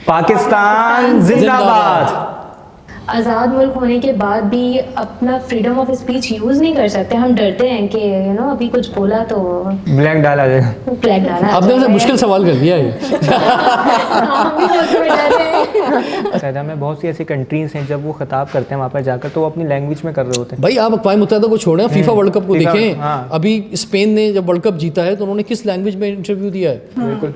پاکستان زندہ باد. آزاد ملک ہونے کے بعد بھی اپنا فریڈم آف اسپیچ یوز نہیں کر سکتے. ہم ڈرتے ہیں کہ ابھی کچھ بولا تو بلینک ڈالا جائے. بلیک ڈالا. آپ نے مشکل سوال کر دیا ہے. قاعدہ میں بہت سی ایسی کنٹریز ہیں جب وہ خطاب کرتے ہیں وہاں پر جا کر تو وہ اپنی لینگویج میں کر رہے ہوتے ہیں. بھائی آپ اقوام متحدہ کو چھوڑیں, فیفا ورلڈ کپ کو دیکھیں. ابھی اسپین نے جب ورلڈ کپ جیتا ہے تو انہوں نے کس لینگویج میں انٹرویو دیا ہے. بالکل.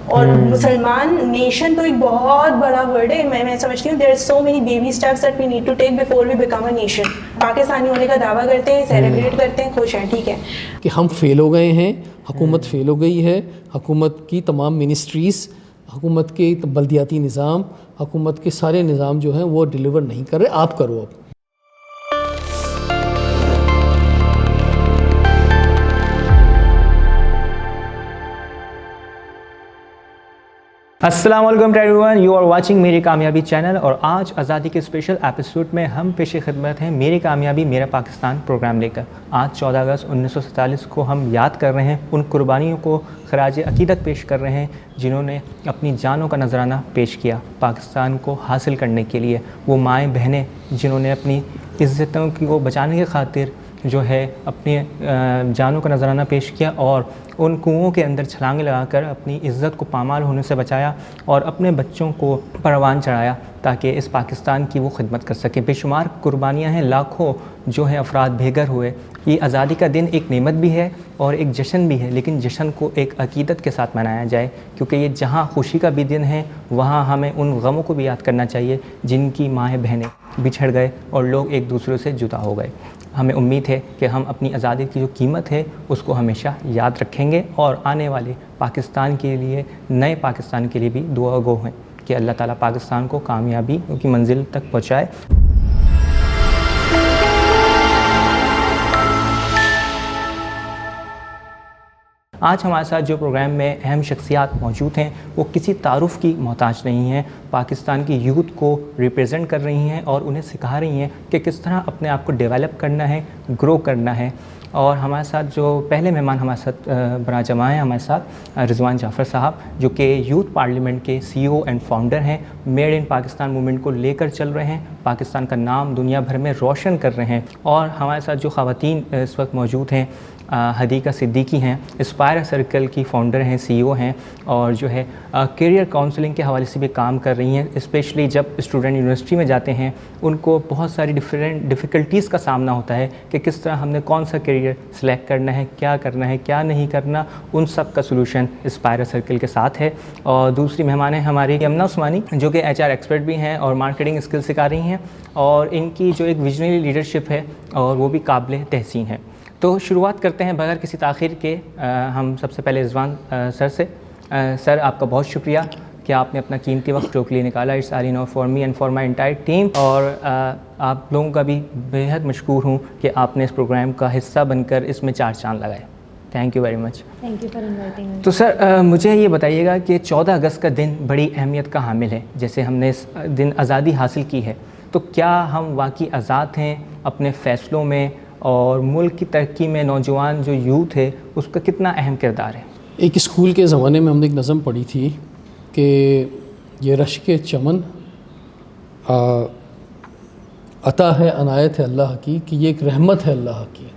اور مسلمان نیشن تو ایک بہت بڑا ورڈ ہے. میں سمجھتی ہوں there are so many baby steps that we need to take before we become a nation. Pakistani ہونے کا دعویٰ کرتے ہیں, سیلیبریٹ کرتے ہیں, خوش ہیں, ٹھیک ہے کہ ہم فیل ہو گئے ہیں, حکومت فیل ہو گئی ہے, حکومت کی تمام منسٹریز, حکومت کے بلدیاتی نظام, حکومت کے سارے نظام جو ہیں وہ ڈیلیور نہیں کر رہے. آپ کرو. اب السلام علیکم ایوریون, یو آر واچنگ میری کامیابی چینل. اور آج آزادی کے اسپیشل ایپیسوڈ میں ہم پیش خدمت ہیں میری کامیابی میرا پاکستان پروگرام لے کر. آج 14 اگست 1947 کو ہم یاد کر رہے ہیں, ان قربانیوں کو خراج عقیدت پیش کر رہے ہیں جنہوں نے اپنی جانوں کا نذرانہ پیش کیا پاکستان کو حاصل کرنے کے لیے. وہ مائیں بہنیں جنہوں نے اپنی عزتوں کو بچانے کی خاطر جو ہے اپنی جانوں کا نذرانہ پیش کیا اور ان کنوؤں کے اندر چھلانگیں لگا کر اپنی عزت کو پامال ہونے سے بچایا اور اپنے بچوں کو پروان چڑھایا تاکہ اس پاکستان کی وہ خدمت کر سکیں. بے شمار قربانیاں ہیں, لاکھوں جو ہیں افراد بے گھر ہوئے. یہ آزادی کا دن ایک نعمت بھی ہے اور ایک جشن بھی ہے, لیکن جشن کو ایک عقیدت کے ساتھ منایا جائے کیونکہ یہ جہاں خوشی کا بھی دن ہے وہاں ہمیں ان غموں کو بھی یاد کرنا چاہیے جن کی مائیں بہنیں بچھڑ گئے اور لوگ ایک دوسرے سے جدا ہو گئے. ہمیں امید ہے کہ ہم اپنی آزادی کی جو قیمت ہے اس کو ہمیشہ یاد رکھیں گے اور آنے والے پاکستان کے لیے, نئے پاکستان کے لیے بھی دعا گو ہیں کہ اللہ تعالیٰ پاکستان کو کامیابی کی منزل تک پہنچائے. آج ہمارے ساتھ جو پروگرام میں اہم شخصیات موجود ہیں وہ کسی تعارف کی محتاج نہیں ہیں. پاکستان کی یوتھ کو ریپریزنٹ کر رہی ہیں اور انہیں سکھا رہی ہیں کہ کس طرح اپنے آپ کو ڈیولپ کرنا ہے, گرو کرنا ہے. اور ہمارے ساتھ جو پہلے مہمان ہمارے ساتھ برآں جمع ہیں, ہمارے ساتھ رضوان جعفر صاحب جو کہ یوتھ پارلیمنٹ کے CEO اینڈ فاؤنڈر ہیں. میڈ ان پاکستان موومنٹ کو لے کر چل رہے ہیں, پاکستان کا نام دنیا بھر میں روشن کر رہے ہیں. اور ہمارے ساتھ جو خواتین اس وقت موجود ہیں, حدیقہ صدیقی ہیں, اسپائر سرکل کی فاؤنڈر ہیں, CEO ہیں اور جو ہے کیریئر کاؤنسلنگ کے حوالے سے بھی کام کر رہی ہیں. اسپیشلی جب اسٹوڈنٹ یونیورسٹی میں جاتے ہیں ان کو بہت ساری ڈیفیکلٹیز کا سامنا ہوتا ہے کہ کس طرح ہم نے کون سا کیریئر سلیکٹ کرنا ہے, کیا کرنا ہے, کیا نہیں کرنا. ان سب کا سلوشن اسپائر سرکل کے ساتھ ہے. اور دوسری مہمان ہیں ہماری یمنا عثمانی جو کہ HR ایکسپرٹ بھی ہیں اور مارکیٹنگ اسکل سکھا رہی ہیں اور ان کی جو ایک ویژنری لیڈرشپ ہے اور وہ بھی قابل تحسین ہے. تو شروعات کرتے ہیں بغیر کسی تاخیر کے ہم سب سے پہلے رضوان سر سے. سر آپ کا بہت شکریہ کہ آپ نے اپنا قیمتی وقت کے لیے نکالا. It's all enough for me and for my entire team. اور آپ لوگوں کا بھی بےحد مشکور ہوں کہ آپ نے اس پروگرام کا حصہ بن کر اس میں 4 چاند لگائے. Thank you very much. Thank you for inviting. تو سر مجھے یہ بتائیے گا کہ 14 اگست کا دن بڑی اہمیت کا حامل ہے. جیسے ہم نے اس دن آزادی حاصل کی ہے تو کیا ہم واقعی آزاد ہیں اپنے فیصلوں میں, اور ملک کی ترقی میں نوجوان جو یوتھ ہے اس کا کتنا اہم کردار ہے؟ ایک اسکول کے زمانے میں ہم نے ایک نظم پڑھی تھی کہ یہ رشک چمن عطا ہے, عنایت ہے اللہ کی, کہ یہ ایک رحمت ہے اللہ کی.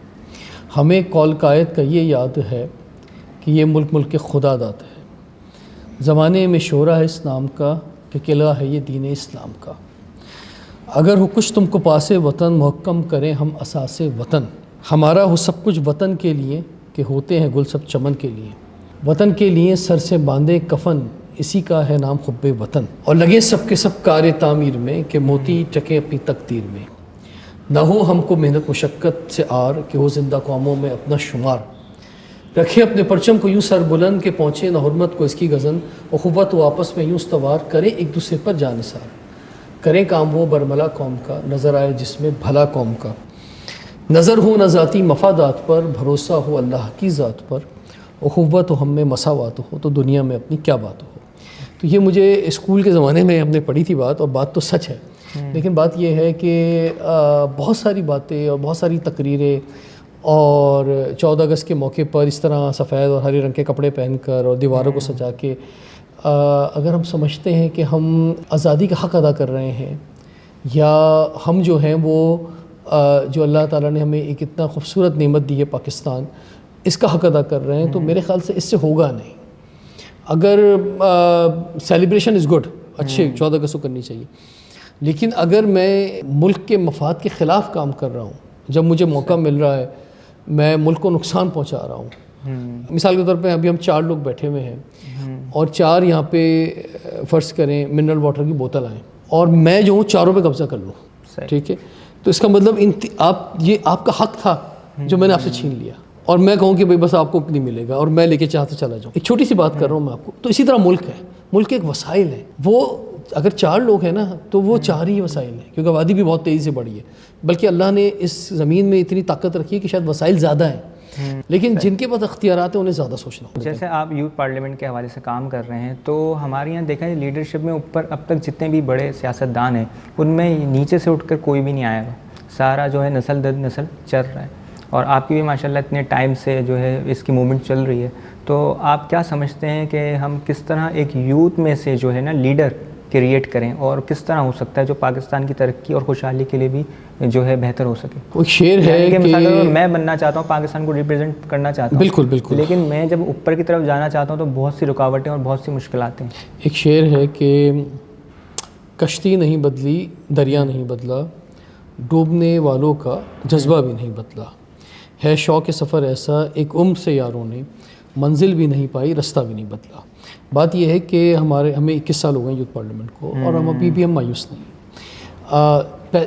ہمیں قول قائد کا یہ یاد ہے کہ یہ ملک کے خدا داد ہے. زمانے میں شورا ہے اس نام کا کہ قلعہ ہے یہ دین اسلام کا. اگر ہو کچھ تم کو پاسے وطن, محکم کریں ہم اساس وطن. ہمارا ہو سب کچھ وطن کے لیے کہ ہوتے ہیں گل سب چمن کے لیے. وطن کے لیے سر سے باندھے کفن, اسی کا ہے نام حب وطن. اور لگے سب کے سب کار تعمیر میں کہ موتی چکے اپنی تقدیر میں. نہ ہو ہم کو محنت مشقت سے آر کہ ہو زندہ قوموں میں اپنا شمار. رکھے اپنے پرچم کو یوں سر بلند کہ پہنچے نہ حرمت کو اس کی غزن. اخوت و آپس میں یوں استوار کریں ایک دوسرے پر جانثار. کریں کام وہ برملا قوم کا, نظر آئے جس میں بھلا قوم کا. نظر ہو نہ ذاتی مفادات پر, بھروسہ ہو اللہ کی ذات پر. اخوت ہو ہم میں مساوات ہو تو دنیا میں اپنی کیا بات ہو. تو یہ مجھے اسکول کے زمانے میں ہم نے پڑھی تھی بات, اور بات تو سچ ہے. لیکن بات یہ ہے کہ بہت ساری باتیں اور بہت ساری تقریریں اور 14 اگست کے موقع پر اس طرح سفید اور ہرے رنگ کے کپڑے پہن کر اور دیواروں کو سجا کے اگر ہم سمجھتے ہیں کہ ہم آزادی کا حق ادا کر رہے ہیں، یا ہم جو ہیں وہ جو اللہ تعالیٰ نے ہمیں ایک اتنا خوبصورت نعمت دی ہے پاکستان، اس کا حق ادا کر رہے ہیں، تو میرے خیال سے اس سے ہوگا نہیں. اگر سیلیبریشن از گڈ، اچھے 14 اگست کو کرنی چاہیے، لیکن اگر میں ملک کے مفاد کے خلاف کام کر رہا ہوں، جب مجھے موقع مل رہا ہے میں ملک کو نقصان پہنچا رہا ہوں. مثال کے طور پہ ابھی ہم 4 لوگ بیٹھے ہوئے ہیں اور 4 یہاں پہ فرض کریں منرل واٹر کی بوتل آئیں اور میں جو ہوں 4 پہ قبضہ کر لوں، ٹھیک ہے، تو اس کا مطلب یہ آپ کا حق تھا جو میں نے آپ سے چھین لیا، اور میں کہوں کہ بھائی بس آپ کو نہیں ملے گا اور میں لے کے چاہتا چلا جاؤں. ایک چھوٹی سی بات کر رہا ہوں میں آپ کو. تو اسی طرح ملک ہے، ملک ایک وسائل ہے، وہ اگر 4 لوگ ہیں نا تو وہ 4 ہی وسائل ہیں، کیونکہ آبادی بھی بہت تیزی سے بڑھی ہے، بلکہ اللہ نے اس زمین میں اتنی طاقت رکھی ہے کہ شاید وسائل زیادہ ہیں، لیکن جن کے پاس اختیارات ہیں انہیں زیادہ سوچنا ہوگا. جیسے آپ یوتھ پارلیمنٹ کے حوالے سے کام کر رہے ہیں، تو ہمارے یہاں دیکھا ہے لیڈرشپ میں اوپر اب تک جتنے بھی بڑے سیاستدان ہیں ان میں نیچے سے اٹھ کر کوئی بھی نہیں آیا گا، سارا جو ہے نسل در نسل چل رہا ہے. اور آپ کی بھی ماشاءاللہ اتنے ٹائم سے جو ہے اس کی موومنٹ چل رہی ہے، تو آپ کیا سمجھتے ہیں کہ ہم کس طرح ایک یوتھ میں سے جو ہے نا لیڈر کریٹ کریں، اور کس طرح ہو سکتا ہے جو پاکستان کی ترقی اور خوشحالی کے لیے بھی جو ہے بہتر ہو سکے؟ ایک شعر ہے کہ میں بننا چاہتا ہوں، پاکستان کو ریپرزینٹ کرنا چاہتا ہوں، بالکل بالکل، لیکن میں جب اوپر کی طرف جانا چاہتا ہوں تو بہت سی رکاوٹیں اور بہت سی مشکلات ہیں. ایک شعر ہے کہ کشتی نہیں بدلی، دریا نہیں بدلا، ڈوبنے والوں کا جذبہ بھی نہیں بدلا، ہے شوق سفر ایسا ایک عمر سے یاروں نے، منزل بھی نہیں پائی رستہ بھی نہیں بدلا. بات یہ ہے کہ ہمیں 21 سال ہو گئے یوتھ پارلیمنٹ کو، اور ہم ابھی بھی ہم مایوس نہیں.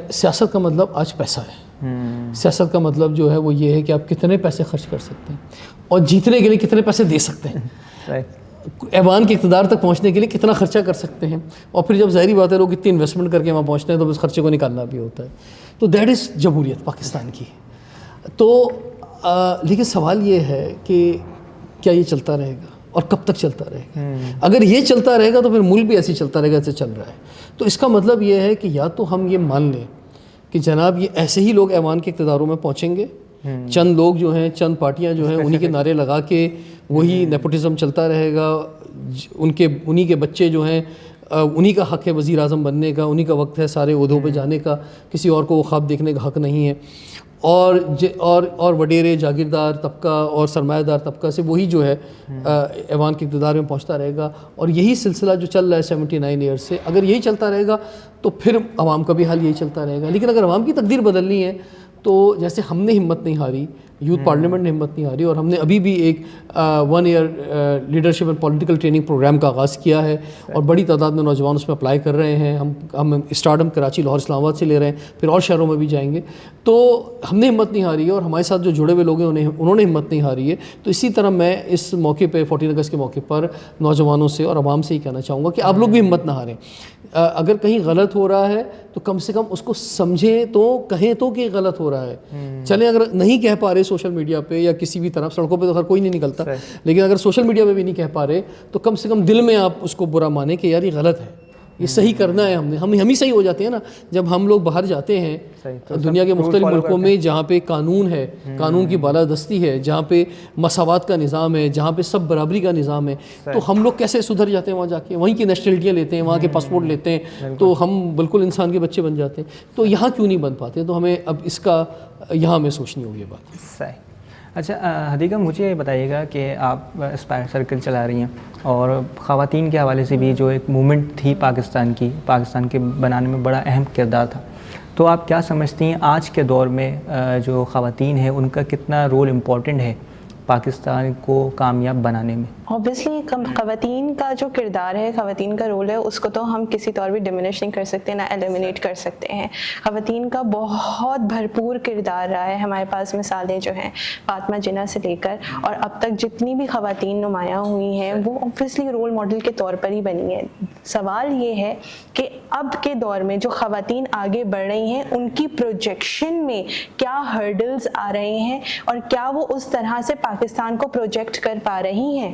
سیاست کا مطلب آج پیسہ ہے، سیاست کا مطلب جو ہے وہ یہ ہے کہ آپ کتنے پیسے خرچ کر سکتے ہیں اور جیتنے کے لیے کتنے پیسے دے سکتے ہیں، ایوان کے اقتدار تک پہنچنے کے لیے کتنا خرچہ کر سکتے ہیں، اور پھر جب ظاہری بات ہے لوگ اتنی انویسٹمنٹ کر کے وہاں پہنچتے ہیں تو اس خرچے کو نکالنا بھی ہوتا ہے. تو دیٹ از جمہوریت پاکستان کی. تو لیکن سوال یہ ہے کہ کیا یہ چلتا رہے گا اور کب تک چلتا رہے گا؟ اگر یہ چلتا رہے گا تو پھر ملک بھی ایسے چلتا رہے گا جیسے چل رہا ہے. تو اس کا مطلب یہ ہے کہ یا تو ہم یہ مان لیں کہ جناب یہ ایسے ہی لوگ ایوان کے اقتداروں میں پہنچیں گے، چند لوگ جو ہیں، چند پارٹیاں جو ہیں انہی کے نعرے لگا کے وہی نیپوٹزم چلتا رہے گا، انہی کے بچے جو ہیں انہی کا حق ہے وزیر اعظم بننے کا، انہی کا وقت ہے سارے عہدوں پہ جانے کا، کسی اور کو وہ خواب دیکھنے کا حق نہیں ہے. اور وڈیرے جاگیردار طبقہ اور سرمایہ دار طبقہ سے وہی جو ہے ایوان کے اقتدار میں پہنچتا رہے گا. اور یہی سلسلہ جو چل رہا ہے 79 ایئرز سے، اگر یہی چلتا رہے گا تو پھر عوام کا بھی حال یہی چلتا رہے گا. لیکن اگر عوام کی تقدیر بدلنی ہے تو جیسے ہم نے ہمت نہیں ہاری، یوتھ پارلیمنٹ نے ہمت نہیں ہاری، اور ہم نے ابھی بھی ایک 1 year leadership and political training programme کا آغاز کیا ہے، اور بڑی تعداد میں نوجوان اس میں اپلائی کر رہے ہیں. ہم اسٹارٹ کراچی، لاہور، اسلام آباد سے لے رہے ہیں، پھر اور شہروں میں بھی جائیں گے. تو ہم نے ہمت نہیں ہاری ہے، اور ہمارے ساتھ جو جڑے ہوئے لوگ ہیں انہوں نے ہمت نہیں ہاری ہے. تو اسی طرح میں اس موقع پہ 14 اگست کے موقع پر نوجوانوں سے اور عوام سے ہی کہنا چاہوں گا کہ آپ لوگ بھی ہمت نہ ہاریں. اگر کہیں غلط ہو رہا ہے تو کم سے کم اس کو سمجھیں، تو کہیں تو کہ غلط ہو رہا ہے. چلیں اگر نہیں کہہ پا رہے سوشل میڈیا پہ یا کسی بھی طرف، سڑکوں پہ تو ہر کوئی نہیں نکلتا، لیکن اگر سوشل میڈیا پہ بھی نہیں کہہ پا رہے تو کم سے کم دل میں آپ اس کو برا مانیں کہ یار یہ غلط ہے، یہ صحیح کرنا ہے. ہم ہی صحیح ہو جاتے ہیں نا جب ہم لوگ باہر جاتے ہیں دنیا کے مختلف ملکوں میں جہاں پہ قانون ہے، قانون کی بالادستی ہے، جہاں پہ مساوات کا نظام ہے، جہاں پہ سب برابری کا نظام ہے، تو ہم لوگ کیسے سدھر جاتے ہیں وہاں جا کے، وہیں کی نیشنلٹیاں لیتے ہیں، وہاں کے پاسپورٹ لیتے ہیں، تو ہم بالکل انسان کے بچے بن جاتے ہیں. تو یہاں کیوں نہیں بن پاتے؟ تو ہمیں اب اس کا یہاں ہمیں سوچنی ہوگی یہ بات. صحیح. اچھا حدیقہ، مجھے یہ بتائیے گا کہ آپ اسپائر سرکل چلا رہی ہیں، اور خواتین کے حوالے سے بھی جو ایک موومنٹ تھی پاکستان کے بنانے میں بڑا اہم کردار تھا، تو آپ کیا سمجھتی ہیں آج کے دور میں جو خواتین ہیں ان کا کتنا رول امپورٹنٹ ہے پاکستان کو کامیاب بنانے میں؟ اوبیسلی خواتین کا جو کردار ہے، خواتین کا رول ہے، اس کو تو ہم کسی طور بھی ڈیمینش نہیں کر سکتے، نہ ایلیمینیٹ کر سکتے ہیں. خواتین کا بہت بھرپور کردار رہا ہے. ہمارے پاس مثالیں جو ہیں فاطمہ جناح سے لے کر اور اب تک جتنی بھی خواتین نمایاں ہوئی ہیں وہ اوبیسلی رول ماڈل کے طور پر ہی بنی ہیں. سوال یہ ہے کہ اب کے دور میں جو خواتین آگے بڑھ رہی ہیں ان کی پروجیکشن میں کیا ہرڈلز آ رہے ہیں، اور کیا وہ اس طرح سے پاکستان کو پروجیکٹ کر پا رہی ہیں؟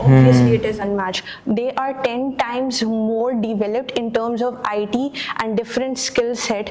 Obviously it is unmatched. They are 10 times more developed in terms of IT and different skill set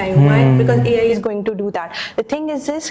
time. Why? Because AI is going to do that. The thing is this,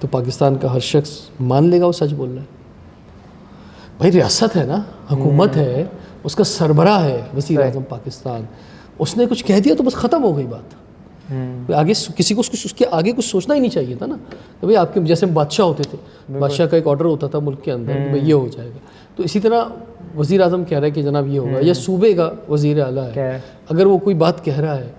تو پاکستان کا ہر شخص مان لے گا وہ سچ بول رہا ہے. بھائی ریاست ہے نا, حکومت ہے, اس کا سربراہ ہے وزیر اعظم پاکستان, اس نے کچھ کہہ دیا تو بس ختم ہو گئی بات. آگے کسی کو اس کے آگے کچھ سوچنا ہی نہیں چاہیے تھا نا. بھائی آپ کے جیسے بادشاہ ہوتے تھے, بادشاہ کا ایک آرڈر ہوتا تھا ملک کے اندر کہ بھائی یہ ہو جائے گا, تو اسی طرح وزیر اعظم کہہ رہا ہے کہ جناب یہ ہوگا, یا صوبے کا وزیر اعلیٰ ہے اگر وہ کوئی بات کہہ رہا ہے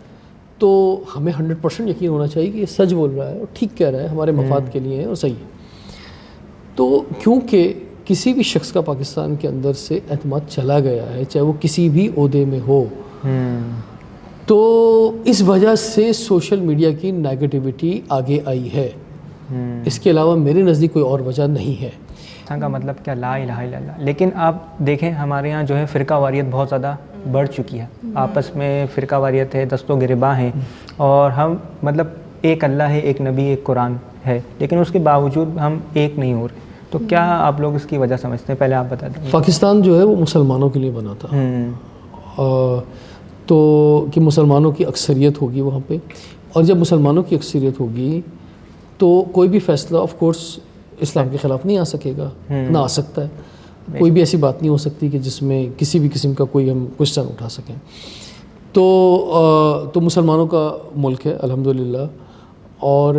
تو ہمیں 100% یقین ہونا چاہیے کہ یہ سچ بول رہا ہے اور ٹھیک کہہ رہا ہے, ہمارے مفاد کے لیے ہے اور صحیح ہے. تو کیونکہ کسی بھی شخص کا پاکستان کے اندر سے اعتماد چلا گیا ہے, چاہے وہ کسی بھی عہدے میں ہو, تو اس وجہ سے سوشل میڈیا کی نیگیٹیوٹی آگے آئی ہے. اس کے علاوہ میرے نزدیک کوئی اور وجہ نہیں ہے. کا مطلب کیا, لا الہ الا اللہ. لیکن آپ دیکھیں ہمارے یہاں جو ہے فرقہ واریت بہت زیادہ بڑھ چکی ہے, آپس میں فرقہ واریت ہے, دست و گریباں ہیں, اور ہم مطلب ایک اللہ ہے, ایک نبی, ایک قرآن ہے, لیکن اس کے باوجود ہم ایک نہیں ہو رہے. تو کیا آپ لوگ اس کی وجہ سمجھتے ہیں؟ پہلے آپ بتا دیں. پاکستان جو ہے وہ مسلمانوں کے لیے بنا تھا, تو کہ مسلمانوں کی اکثریت ہوگی وہاں پہ, اور جب مسلمانوں کی اکثریت ہوگی تو کوئی بھی فیصلہ آف کورس اسلام کے خلاف نہیں آ سکے گا, نہ آ سکتا ہے. کوئی بھی ایسی بات نہیں ہو سکتی کہ جس میں کسی بھی قسم کا کوئی ہم کوشچن اٹھا سکیں. تو مسلمانوں کا ملک ہے الحمدللہ, اور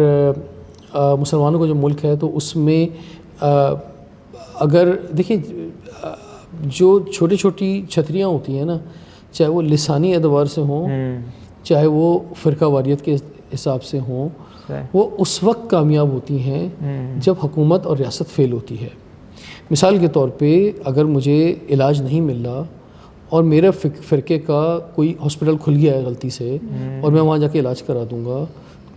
مسلمانوں کا جو ملک ہے تو اس میں اگر دیکھیں جو چھوٹی چھوٹی چھتریاں ہوتی ہیں نا, چاہے وہ لسانی اعتبار سے ہوں, چاہے وہ فرقہ واریت کے حساب سے ہوں, وہ اس وقت کامیاب ہوتی ہیں جب حکومت اور ریاست فیل ہوتی ہے. مثال کے طور پہ اگر مجھے علاج نہیں مل رہا اور میرے فرقے کا کوئی ہاسپٹل کھل گیا ہے غلطی سے, اور میں وہاں جا کے علاج کرا دوں گا,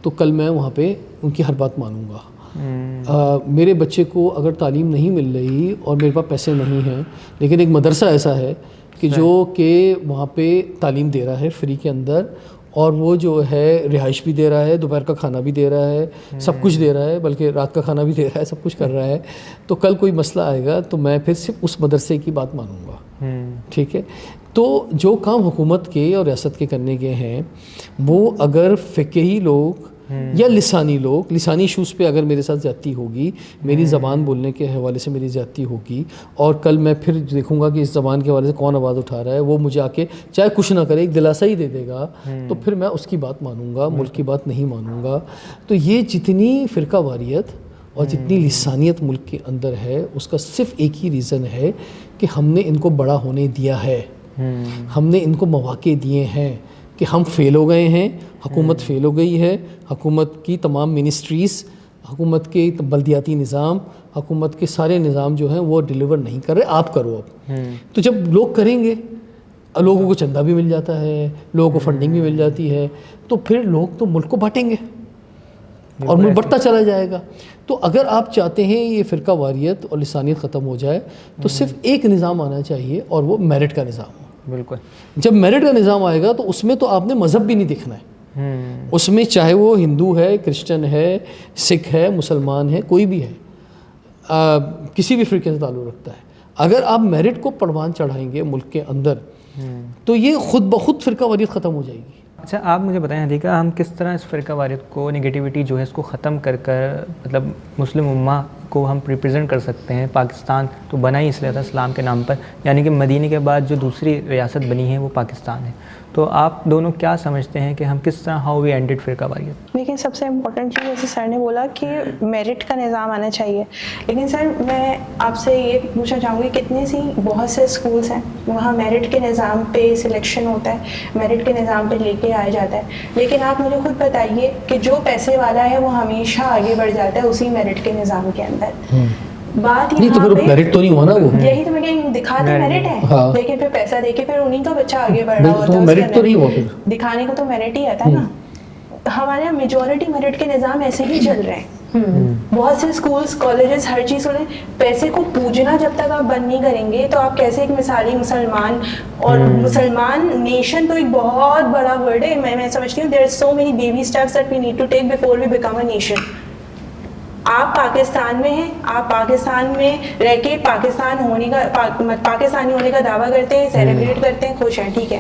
تو کل میں وہاں پہ ان کی ہر بات مانوں گا. میرے بچے کو اگر تعلیم نہیں مل رہی اور میرے پاس پیسے نہیں ہیں, لیکن ایک مدرسہ ایسا ہے کہ جو کہ وہاں پہ تعلیم دے رہا ہے فری کے اندر, اور وہ جو ہے رہائش بھی دے رہا ہے, دوپہر کا کھانا بھی دے رہا ہے, سب کچھ دے رہا ہے, بلکہ رات کا کھانا بھی دے رہا ہے, سب کچھ کر رہا ہے, تو کل کوئی مسئلہ آئے گا تو میں پھر صرف اس مدرسے کی بات مانوں گا. ٹھیک ہے, تو جو کام حکومت کے اور ریاست کے کرنے کے ہیں وہ اگر فقہی لوگ یا لسانی لوگ, لسانی ایشوز پہ اگر میرے ساتھ زیادتی ہوگی, میری زبان بولنے کے حوالے سے میری زیادتی ہوگی, اور کل میں پھر دیکھوں گا کہ اس زبان کے حوالے سے کون آواز اٹھا رہا ہے, وہ مجھے آ کے چاہے کچھ نہ کرے ایک دلاسا ہی دے دے گا, تو پھر میں اس کی بات مانوں گا, ملک کی بات نہیں مانوں گا. تو یہ جتنی فرقہ واریت اور جتنی لسانیت ملک کے اندر ہے, اس کا صرف ایک ہی ریزن ہے کہ ہم نے ان کو بڑا ہونے دیا ہے, ہم نے ان کو مواقع دیے ہیں کہ ہم فیل ہو گئے ہیں, حکومت فیل ہو گئی ہے, حکومت کی تمام منسٹریز, حکومت کے بلدیاتی نظام, حکومت کے سارے نظام جو ہیں وہ ڈیلیور نہیں کر رہے, آپ کرو اب. تو جب لوگ کریں گے, لوگوں کو چندہ بھی مل جاتا ہے, لوگوں کو فنڈنگ بھی مل جاتی ہے, تو پھر لوگ تو ملک کو بانٹیں گے اور ملک بڑھتا چلا جائے گا. تو اگر آپ چاہتے ہیں یہ فرقہ واریت اور لسانیت ختم ہو جائے, تو صرف ایک نظام آنا چاہیے, اور وہ میرٹ کا نظام ہو. بالکل. جب میرٹ کا نظام آئے گا تو اس میں تو آپ نے مذہب بھی نہیں دیکھنا ہے, اس میں چاہے وہ ہندو ہے, کرسچن ہے, سکھ ہے, مسلمان ہے, کوئی بھی ہے, کسی بھی فرقے سے تعلق رکھتا ہے. اگر آپ میرٹ کو پروان چڑھائیں گے ملک کے اندر, تو یہ خود بخود فرقہ واریت ختم ہو جائے گی. اچھا آپ مجھے بتائیں حدیقہ, ہم کس طرح اس فرقہ واریت کو, نگیٹیوٹی جو ہے اس کو ختم کر مطلب مسلم امہ کو ہم ریپرزینٹ کر سکتے ہیں؟ پاکستان تو بنا ہی اس لیے تھا اسلام کے نام پر, یعنی کہ مدینے کے بعد جو دوسری ریاست بنی ہے وہ پاکستان ہے. تو آپ دونوں کیا سمجھتے ہیں کہ ہم کس طرح, ہاؤ وی اینڈڈ فرقہ واریت؟ لیکن سب سے امپورٹنٹ چیز جیسے سر نے بولا کہ میرٹ کا نظام آنا چاہیے, لیکن سر میں آپ سے یہ پوچھنا چاہوں گی, کتنے سی بہت سے اسکولس ہیں وہاں میرٹ کے نظام پہ سلیکشن ہوتا ہے, میرٹ کے نظام پہ لے کے آیا جاتا ہے, لیکن آپ مجھے خود بتائیے کہ جو پیسے والا ہے وہ ہمیشہ آگے بڑھ جاتا ہے اسی میرٹ کے نظام کے اندر. بات نہیں تو پھر میرٹ تو نہیں ہوا نا, وہ یہی تو میں کہیں دکھاتے میرٹ ہے, لیکن پھر پیسہ دے کے پھر انہیں کا بچہ آگے بڑھ رہا ہوتا ہے, میرٹ تو نہیں ہوا, پھر دکھانے کو تو میرٹ ہی آتا ہے نا. ہمارے یہاں میجورٹی میرٹ کے نظام ایسے ہی چل رہے ہیں. بہت سے اسکولس, کالجز, ہر چیز ہونے, پیسے کو پوجنا جب تک آپ بند نہیں کریں گے تو آپ کیسے ایک مثالی مسلمان, اور مسلمان نیشن تو ایک بہت بڑا ورڈ ہے, میں سمجھتی ہوں there are so many baby steps that we need to take before we become a nation. آپ پاکستان میں ہیں, آپ پاکستان میں رہ کے پاکستان ہونے کا, پاکستانی ہونے کا دعویٰ کرتے ہیں, سیلیبریٹ کرتے ہیں, خوش ہیں, ٹھیک ہے.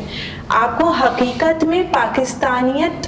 آپ کو حقیقت میں پاکستانیت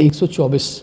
124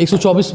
124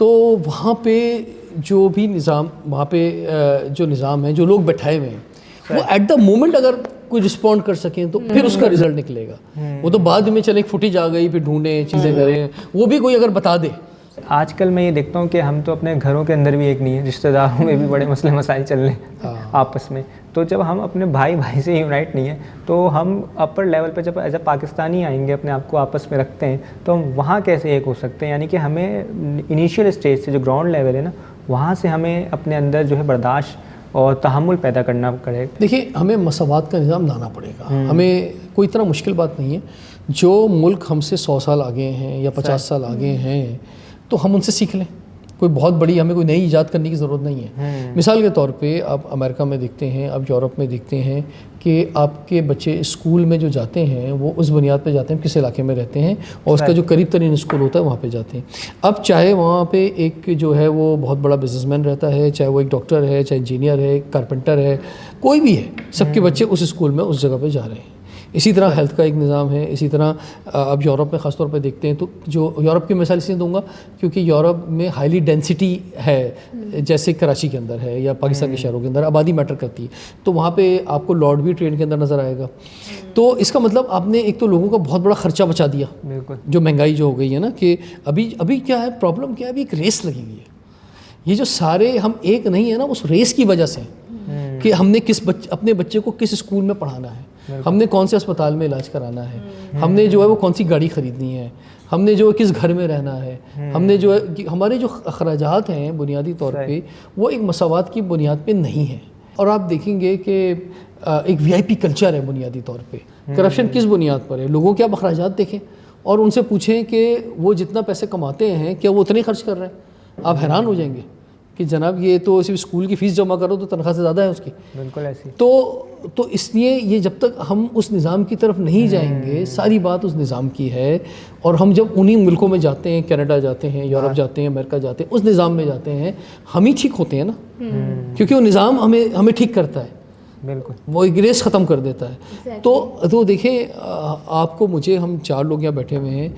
تو وہاں پہ جو بھی نظام وہاں پہ جو نظام ہے جو لوگ بیٹھائے ہوئے ہیں وہ ایٹ دا مومنٹ اگر کوئی رسپونڈ کر سکیں تو پھر اس کا رزلٹ نکلے گا. وہ تو بعد میں چلے ایک فوٹیج آ گئی پھر ڈھونڈیں چیزیں کریں, وہ بھی کوئی اگر بتا دے. آج کل میں یہ دیکھتا ہوں کہ ہم تو اپنے گھروں کے اندر بھی ایک نہیں ہے, رشتہ داروں میں بھی بڑے مسئلے مسائل چل رہے ہیں آپس میں. تو جب ہم اپنے بھائی سے یونائٹ نہیں ہیں تو ہم اپر لیول پہ جب ایز اے پاکستانی آئیں گے, اپنے آپ کو آپس میں رکھتے ہیں, تو ہم وہاں کیسے ایک ہو سکتے ہیں؟ یعنی کہ ہمیں انیشیل اسٹیج سے جو گراؤنڈ لیول ہے نا, وہاں سے ہمیں اپنے اندر جو ہے برداشت اور تحمل پیدا کرنا پڑے. دیکھیے ہمیں مساوات کا نظام لانا پڑے گا. ہمیں کوئی اتنا مشکل بات نہیں ہے. جو ملک ہم سے 100 سال آگے ہیں یا 50 سال آگے ہیں تو ہم ان سے سیکھ لیں. کوئی بہت بڑی ہمیں کوئی نئی ایجاد کرنے کی ضرورت نہیں ہے. مثال کے طور پہ آپ امریکہ میں دیکھتے ہیں, آپ یورپ میں دیکھتے ہیں کہ آپ کے بچے اسکول میں جو جاتے ہیں وہ اس بنیاد پہ جاتے ہیں کس علاقے میں رہتے ہیں اور اس کا جو قریب ترین اسکول ہوتا ہے وہاں پہ جاتے ہیں. اب چاہے وہاں پہ ایک جو ہے وہ بہت بڑا بزنس مین رہتا ہے, چاہے وہ ایک ڈاکٹر ہے, چاہے انجینئر ہے, کارپینٹر ہے, کوئی بھی ہے, سب کے بچے اس اسکول میں اس جگہ پہ جا رہے ہیں. اسی طرح ہیلتھ کا ایک نظام ہے. اسی طرح اب یورپ میں خاص طور پہ دیکھتے ہیں تو جو یورپ کی مثال اس لیے دوں گا کیونکہ یورپ میں ہائیلی ڈینسٹی ہے, جیسے کراچی کے اندر ہے یا پاکستان کے شہروں کے اندر آبادی میٹر کرتی ہے. تو وہاں پہ آپ کو لارڈ بھی ٹرین کے اندر نظر آئے گا. تو اس کا مطلب آپ نے ایک تو لوگوں کا بہت بڑا خرچہ بچا دیا. بالکل, جو مہنگائی جو ہو گئی ہے نا, کہ ابھی کیا ہے پرابلم کیا ہے, ابھی ایک ریس لگی ہوئی ہے. یہ جو سارے ہم ایک نہیں ہے نا, اس ریس کی وجہ سے کہ ہم نے اپنے بچے کو کس اسکول میں پڑھانا ہے, ہم نے کون سے اسپتال میں علاج کرانا ہے, ہم نے جو ہے وہ کون سی گاڑی خریدنی ہے, ہم نے جو کس گھر میں رہنا ہے, ہم نے جو ہے ہمارے جو اخراجات ہیں بنیادی طور پہ وہ ایک مساوات کی بنیاد پہ نہیں ہیں. اور آپ دیکھیں گے کہ ایک وی آئی پی کلچر ہے بنیادی طور پہ. کرپشن کس بنیاد پر ہے؟ لوگوں کے آپ اخراجات دیکھیں اور ان سے پوچھیں کہ وہ جتنا پیسے کماتے ہیں کیا وہ اتنے خرچ کر رہے ہیں. آپ حیران ہو جائیں گے کہ جناب یہ تو صرف اسکول کی فیس جمع کرو تو تنخواہ سے زیادہ ہے اس کی. بالکل ایسی. تو اس لیے یہ جب تک ہم اس نظام کی طرف نہیں جائیں گے, ساری بات اس نظام کی ہے. اور ہم جب انہی ملکوں میں جاتے ہیں, کینیڈا جاتے ہیں, یورپ جاتے ہیں, امریکہ جاتے ہیں, اس نظام میں جاتے ہیں, ہم ہی ٹھیک ہوتے ہیں نا, کیونکہ وہ نظام ہمیں ٹھیک کرتا ہے. بالکل, وہ ایک ریس ختم کر دیتا ہے. تو دیکھیں آپ کو مجھے, ہم 4 لوگ یہاں بیٹھے ہوئے ہیں,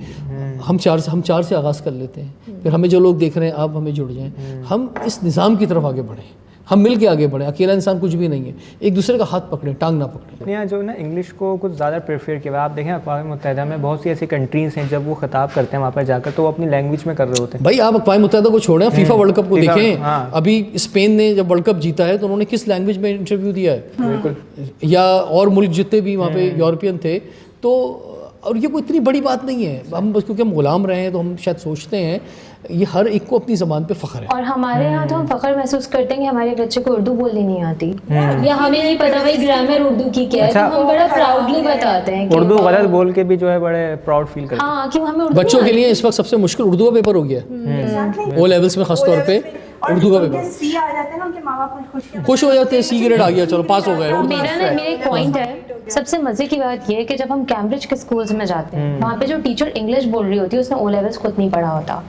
ہم چار سے آغاز کر لیتے ہیں, پھر ہمیں جو لوگ دیکھ رہے ہیں آپ ہمیں جڑ جائیں, ہم اس نظام کی طرف آگے بڑھیں, ہم مل کے آگے بڑھیں. اکیلا انسان کچھ بھی نہیں ہے, ایک دوسرے کا ہاتھ پکڑیں, ٹانگ نہ پکڑیں. یہاں جو نا انگلش کو کچھ زیادہ پریفر کیا. آپ دیکھیں اقوام متحدہ میں بہت سی ایسی کنٹریز ہیں جب وہ خطاب کرتے ہیں وہاں پر جا کر تو وہ اپنی لینگویج میں کر رہے ہوتے ہیں. بھائی آپ اقوام متحدہ کو چھوڑیں, فیفا ورلڈ کپ کو دیکھیں. ابھی اسپین نے جب ورلڈ کپ جیتا ہے تو انہوں نے کس لینگویج میں انٹرویو دیا ہے. بالکل, یا اور ملک جتنے بھی وہاں پہ یورپین تھے. تو اور یہ کوئی اتنی بڑی بات نہیں ہے, ہم بس کیونکہ ہم غلام رہے ہیں تو ہم شاید سوچتے ہیں یہ ہر ایک کو اپنی زبان پہ فخر ہے. اور ہمارے یہاں تو ہم فخر محسوس کرتے ہیں کہ ہمارے بچے کو اردو بولنی نہیں آتی, یا ہمیں نہیں پتا بھائی گرامر اردو کی کیا ہے, تو ہم بڑا پراؤڈلی بتاتے ہیں اردو غلط بول کے بھی جو ہے بڑے پراؤڈ فیل کرتے ہیں. ہاں, کہ ہمیں بچوں کے لیے اس وقت سب سے مشکل اردو کا پیپر ہو گیا ہے. او لیولس میں خاص طور پہ اردو کا پیپر سی آ جاتے ہیں نا, ان کے ماں باپ خوش ہو جاتے ہیں, سی گریڈ آ گیا, چلو پاس ہو گئے. میرا ایک پوائنٹ ہے, سب سے مزے کی بات یہ ہے کہ جب ہم کیمبرج کے اسکولس میں جاتے ہیں, وہاں پہ جو ٹیچر انگلش بول رہی ہوتی ہے اس نے او لیولس خود نہیں پڑھا ہوتا,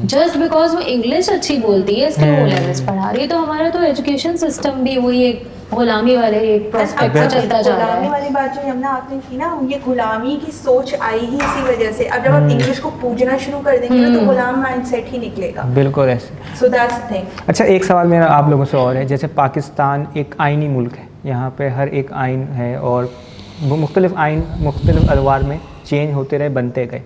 جسٹ بیکاز وہ انگلش اچھی بولتی ہے اس لیے او لیولس پڑھا رہی ہے. تو ہمارا تو ایجوکیشن سسٹم بھی وہی ایک غلامی والے ایک پرسپیکٹ سے چلتا جا رہا ہے. غلامی والی بات جو یمنا آپ نے کی نا, یہ غلامی کی سوچ آئی ہی اسی وجہ سے. اب جب آپ انگلش کو پوجنا شروع کر دیں گے تو غلام مائنڈ سیٹ ہی نکلے گا. بالکل ایسے. So that's the thing. اچھا, ایک سوال میرا آپ لوگوں سے اور ہے. جیسے پاکستان ایک آئینی ملک ہے, یہاں پہ ہر ایک آئین ہے اور مختلف آئین مختلف ادوار میں چینج ہوتے رہے, بنتے گئے.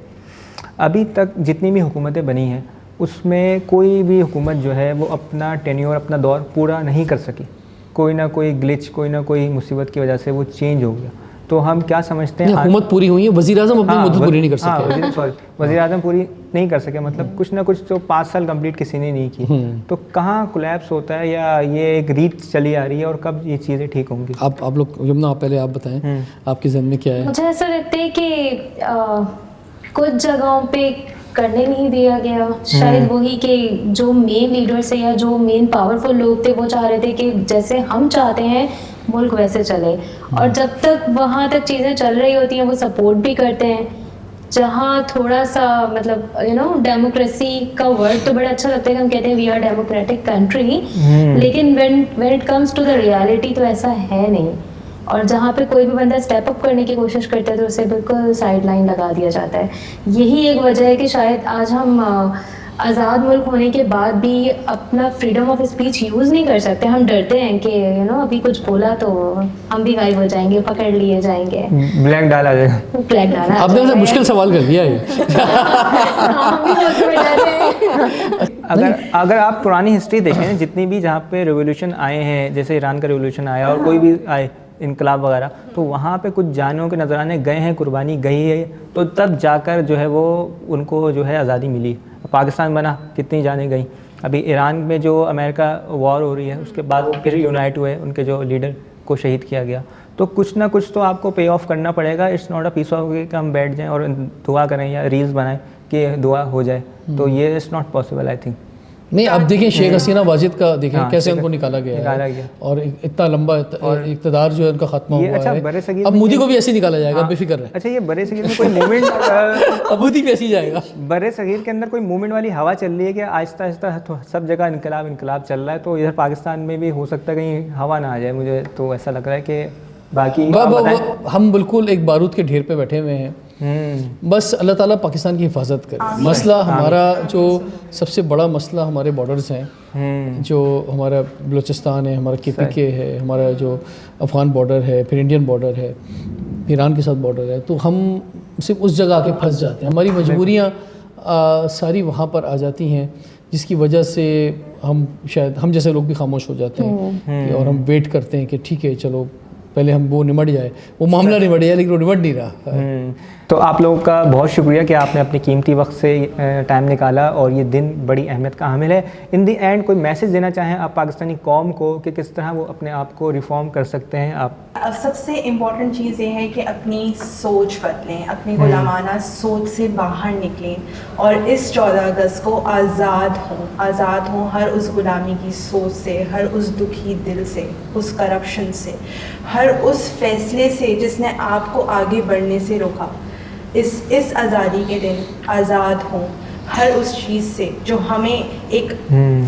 ابھی تک جتنی بھی حکومتیں بنی ہیں اس میں کوئی بھی حکومت جو ہے وہ اپنا ٹینیور, اپنا دور پورا نہیں کر سکی. کوئی نہ کوئی گلچ, کوئی نہ کوئی مصیبت کی وجہ سے وہ چینج ہو گیا. تو ہم کیا سمجھتے ہیں, حکومت پوری ہوئی ہے, وزیر اعظم اپنی مدت پوری نہیں کر سکے. وزیر اعظم پوری نہیں کر سکے, مطلب کچھ نہ کچھ تو 5 سال کمپلیٹ کسی نے نہیں کی. تو کہاں کولیپس ہوتا ہے, یا یہ ایک ریت چلی آ رہی ہے, اور کب یہ چیزیں ٹھیک ہوں گی؟ آپ لوگ یمنا پہلے آپ بتائیں آپ کے ذہن میں کیا ہے. مجھے ایسا لگتا ہے کہ کچھ جگہوں پہ کرنے نہیں دیا گیا, شاید وہی کہ جو مین لیڈرز یا جو مین پاورفل لوگ تھے وہ چاہ رہے تھے کہ جیسے ہم چاہتے ہیں ملک ویسے چلے, اور جب تک وہاں تک چیزیں چل رہی ہوتی ہیں وہ سپورٹ بھی کرتے ہیں. جہاں تھوڑا سا مطلب ڈیموکریسی کا ورڈ تو بڑا اچھا لگتا ہے کہ ہم کہتے ہیں وی آر ڈیموکریٹک کنٹری, لیکن when it comes to the reality تو ایسا ہے نہیں. اور جہاں پہ کوئی بھی بندہ اسٹیپ اپ کرنے کی کوشش کرتا ہے تو اسے بالکل سائڈ لائن لگا دیا جاتا ہے. یہی ایک وجہ ہے کہ شاید آج ہم آزاد ملک ہونے کے بعد بھی اپنا فریڈم آف اسپیچ یوز نہیں کر سکتے. ہم ڈرتے ہیں کہ ابھی کچھ بولا تو ہم بھی غائب ہو جائیں گے, پکڑ لیے جائیں گے, بلیک ڈالا جائے گا. بلیک ڈالا. آپ نے مشکل سوال کر دیا ہے. اگر آپ پرانی ہسٹری دیکھیں, جتنی بھی جہاں پہ ریولیوشن آئے ہیں, جیسے ایران کا ریولیوشن آیا اور کوئی بھی آئے انقلاب وغیرہ, تو وہاں پہ کچھ جانوں کے نذرانے گئے ہیں, قربانی گئی ہے, تو تب جا کر جو ہے وہ ان کو جو ہے آزادی ملی. پاکستان بنا, کتنی جانیں گئیں. ابھی ایران میں جو امریکہ وار ہو رہی ہے, اس کے بعد وہ پھر یونائٹ ہوئے, ان کے جو لیڈر کو شہید کیا گیا. تو کچھ نہ کچھ تو آپ کو پے آف کرنا پڑے گا. It's not a piece of کہ ہم بیٹھ جائیں اور دعا کریں یا ریلز بنائیں کہ دعا ہو جائے, تو یہ it's not possible I think. نہیں, اب دیکھیں شیخ حسینہ واجد کا دیکھیں کیسے ان کو نکالا گیا ہے, اور اتنا لمبا اقتدار جو ہے ان کا ختمہ ہوا ہے. اب مودی کو بھی ایسے نکالا جائے گا, بے فکر رہے. اچھا, یہ برے صغیر میں کوئی موومنٹ, اب مودی بھی ایسے ہی جائے گا. برے صغیر کے اندر کوئی موومنٹ والی ہوا چل رہی ہے کہ آہستہ آہستہ سب جگہ انقلاب چل رہا ہے, تو ادھر پاکستان میں بھی ہو سکتا ہے کہیں ہوا نہ آ جائے. مجھے تو ایسا لگ رہا ہے کہ باقی ہم بالکل ایک بارود کے ڈھیر پہ بیٹھے ہوئے ہیں. بس اللہ تعالیٰ پاکستان کی حفاظت کرے. مسئلہ ہمارا جو سب سے بڑا مسئلہ ہمارے بارڈرز ہیں, جو ہمارا بلوچستان ہے, ہمارا KPK ہے, ہمارا جو افغان بارڈر ہے, پھر انڈین بارڈر ہے, ایران کے ساتھ بارڈر ہے, تو ہم صرف اس جگہ آ کے پھنس جاتے ہیں. ہماری مجبوریاں ساری وہاں پر آ جاتی ہیں, جس کی وجہ سے ہم جیسے لوگ بھی خاموش ہو جاتے ہیں, اور ہم ویٹ کرتے ہیں کہ ٹھیک ہے چلو پہلے ہم وہ نمٹ جائے. وہ معاملہ نمٹ جائے, لیکن وہ نمٹ نہیں رہا. تو آپ لوگوں کا بہت شکریہ کہ آپ نے اپنے قیمتی وقت سے ٹائم نکالا, اور یہ دن بڑی اہمیت کا حامل ہے. ان دی اینڈ کوئی میسیج دینا چاہیں آپ پاکستانی قوم کو کہ کس طرح وہ اپنے آپ کو ریفارم کر سکتے ہیں؟ آپ سب سے امپورٹنٹ چیز یہ ہے کہ اپنی سوچ بدلیں, اپنی غلامانہ سوچ سے باہر نکلیں, اور اس 14 اگست کو آزاد ہوں ہر اس غلامی کی سوچ سے, ہر اس دکھی دل سے, اس کرپشن سے, ہر اس فیصلے سے جس نے آپ کو آگے بڑھنے سے روکا. اس آزادی کے دن آزاد ہوں ہر اس چیز سے جو ہمیں ایک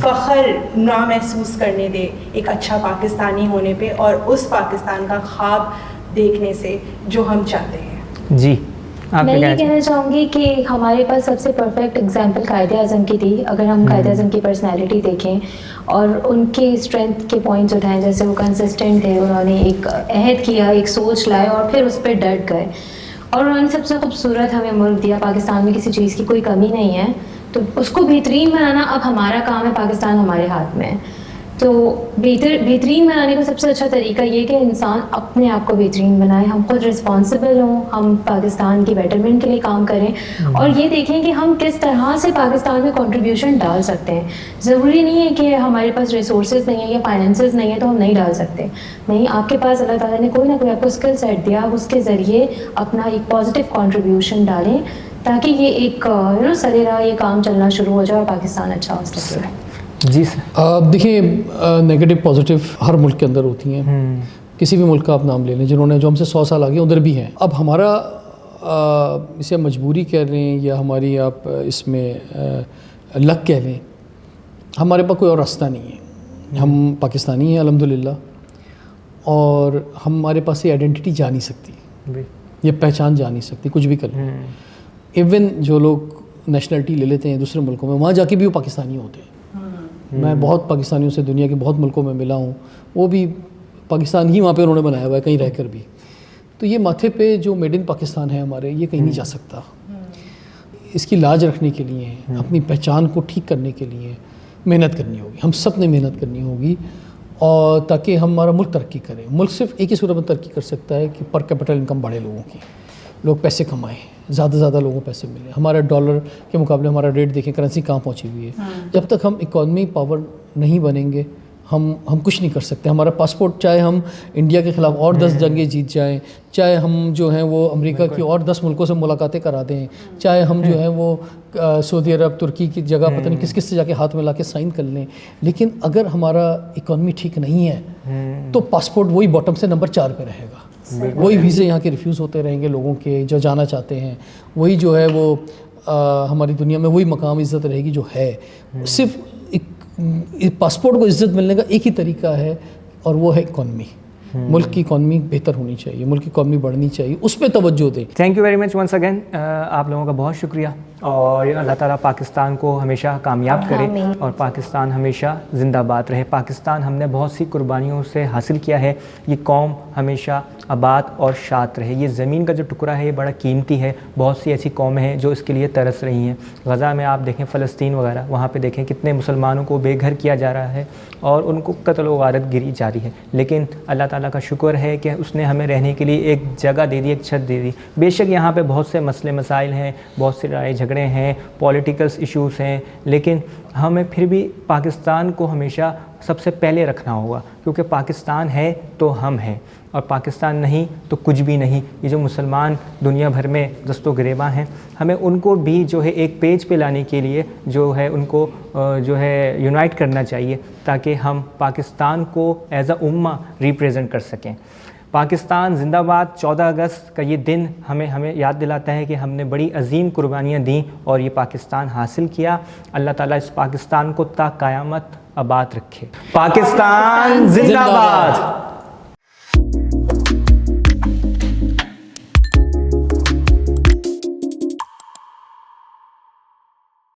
فخر نہ محسوس کرنے دے ایک اچھا پاکستانی ہونے پہ, اور اس پاکستان کا خواب دیکھنے سے جو ہم چاہتے ہیں. جی, میں یہ کہنا چاہوں گی کہ ہمارے پاس سب سے پرفیکٹ اگزامپل قائد اعظم کی تھی. اگر ہم قائد اعظم کی پرسنالٹی دیکھیں اور ان کی اسٹرینتھ کے پوائنٹس اٹھائیں, جیسے وہ کنسسٹنٹ تھے, انہوں نے ایک عہد کیا, ایک سوچ لائے اور پھر اس پہ ڈٹ گئے, اور انہوں نے سب سے خوبصورت ہمیں ملک دیا. پاکستان میں کسی چیز کی کوئی کمی نہیں ہے, تو اس کو بہترین بنانا اب ہمارا کام ہے. پاکستان ہمارے ہاتھ میں ہے, تو بہترین بنانے کا سب سے اچھا طریقہ یہ کہ انسان اپنے آپ کو بہترین بنائے. ہم خود رسپانسبل ہوں, ہم پاکستان کی بیٹرمنٹ کے لیے کام کریں, اور یہ دیکھیں کہ ہم کس طرح سے پاکستان میں کنٹریبیوشن ڈال سکتے ہیں. ضروری نہیں ہے کہ ہمارے پاس ریسورسز نہیں ہیں یا فائنینسز نہیں ہیں تو ہم نہیں ڈال سکتے. نہیں, آپ کے پاس اللہ تعالیٰ نے کوئی نہ کوئی آپ کو اسکل سیٹ دیا, اس کے ذریعے اپنا ایک پازیٹیو کنٹریبیوشن ڈالیں, تاکہ یہ ایک سرے راہ یہ کام چلنا شروع ہو جائے اور پاکستان اچھا ہو سکے. جی سر, دیکھیں نیگیٹو پازیٹیو ہر ملک کے اندر ہوتی ہیں. کسی بھی ملک کا آپ نام لے لیں, جو ہم سے 100 سال آگے ادھر بھی ہیں. اب ہمارا اسے مجبوری کہہ رہے ہیں یا ہماری آپ اس میں لک کہہ لیں, ہمارے پاس کوئی اور راستہ نہیں ہے. ہم پاکستانی ہیں الحمدللہ, اور ہمارے پاس یہ آئیڈینٹی جا نہیں سکتی, یہ پہچان جا نہیں سکتی, کچھ بھی کر لیں. ایون جو لوگ نیشنلٹی لے لیتے ہیں دوسرے ملکوں میں, وہاں جا کے بھی وہ پاکستانی ہوتے ہیں. میں بہت پاکستانیوں سے دنیا کے بہت ملکوں میں ملا ہوں, وہ بھی پاکستان ہی وہاں پہ انہوں نے بنایا ہوا ہے کہیں رہ کر بھی. تو یہ ماتھے پہ جو میڈ ان پاکستان ہے ہمارے, یہ کہیں نہیں جا سکتا. اس کی لاج رکھنے کے لیے, اپنی پہچان کو ٹھیک کرنے کے لیے محنت کرنی ہوگی. ہم سب نے محنت کرنی ہوگی, اور تاکہ ہمارا ملک ترقی کرے. ملک صرف ایک ہی صورت میں ترقی کر سکتا ہے کہ پر کیپٹل انکم بڑھے, لوگوں کی, لوگ پیسے کمائیں, زیادہ سے زیادہ لوگوں کو پیسے ملیں. ہمارا ڈالر کے مقابلے ہمارا ریٹ دیکھیں, کرنسی کہاں پہنچی ہوئی ہے. جب تک ہم اکانومی پاور نہیں بنیں گے ہم کچھ نہیں کر سکتے. ہمارا پاسپورٹ, چاہے ہم انڈیا کے خلاف اور 10 جنگیں جیت جائیں, چاہے ہم جو ہیں وہ امریکہ کی اور 10 ملکوں سے ملاقاتیں کرا دیں, چاہے ہم جو ہیں وہ سعودی عرب, ترکی کی جگہ پتہ نہیں کس سے جا کے ہاتھ میں لا کے سائن کر لیں, لیکن اگر ہمارا اکانومی ٹھیک نہیں ہے تو پاسپورٹ وہی باٹم سے نمبر 4 پہ رہے گا. وہی ویزے یہاں کے ریفیوز ہوتے رہیں گے لوگوں کے جو جانا چاہتے ہیں. وہی جو ہے وہ ہماری دنیا میں وہی مقام عزت رہے گی جو ہے. صرف پاسپورٹ کو عزت ملنے کا ایک ہی طریقہ ہے, اور وہ ہے اکانومی. ملک کی اکانومی بہتر ہونی چاہیے, ملک کی اکانومی بڑھنی چاہیے, اس پہ توجہ دیں. Thank you very much once again. آپ لوگوں کا بہت شکریہ. اور اللہ تعالیٰ پاکستان کو ہمیشہ کامیاب کرے آمین۔ اور پاکستان ہمیشہ زندہ باد رہے۔ پاکستان ہم نے بہت سی قربانیوں سے حاصل کیا ہے، یہ قوم ہمیشہ آباد اور شاد رہے۔ یہ زمین کا جو ٹکڑا ہے یہ بڑا قیمتی ہے، بہت سی ایسی قومیں ہیں جو اس کے لیے ترس رہی ہیں۔ غزہ میں آپ دیکھیں، فلسطین وغیرہ، وہاں پہ دیکھیں کتنے مسلمانوں کو بے گھر کیا جا رہا ہے اور ان کو قتل و غارت گری جاری ہے، لیکن اللہ تعالیٰ کا شکر ہے کہ اس نے ہمیں رہنے کے لیے ایک جگہ دے دی، ایک چھت دے دی۔ بے شک یہاں پہ بہت سے مسئلے مسائل ہیں، بہت سے لڑائی جھگڑے ہیں، پولیٹیکلس ایشوز ہیں، لیکن ہمیں پھر بھی پاکستان کو ہمیشہ سب سے پہلے رکھنا ہوگا، کیونکہ پاکستان ہے تو ہم ہیں، اور پاکستان نہیں تو کچھ بھی نہیں۔ یہ جو مسلمان دنیا بھر میں دست و گریباں ہیں، ہمیں ان کو بھی جو ہے ایک پیج پہ لانے کے لیے جو ہے ان کو جو ہے یونائٹ کرنا چاہیے، تاکہ ہم پاکستان کو ایز اے امہ ریپریزنٹ کر سکیں۔ پاکستان زندہ باد 14 اگست کا یہ دن ہمیں یاد دلاتا ہے کہ ہم نے بڑی عظیم قربانیاں دیں اور یہ پاکستان حاصل کیا۔ اللہ تعالیٰ اس پاکستان کو تا قیامت آباد رکھے۔ پاکستان زندہ باد۔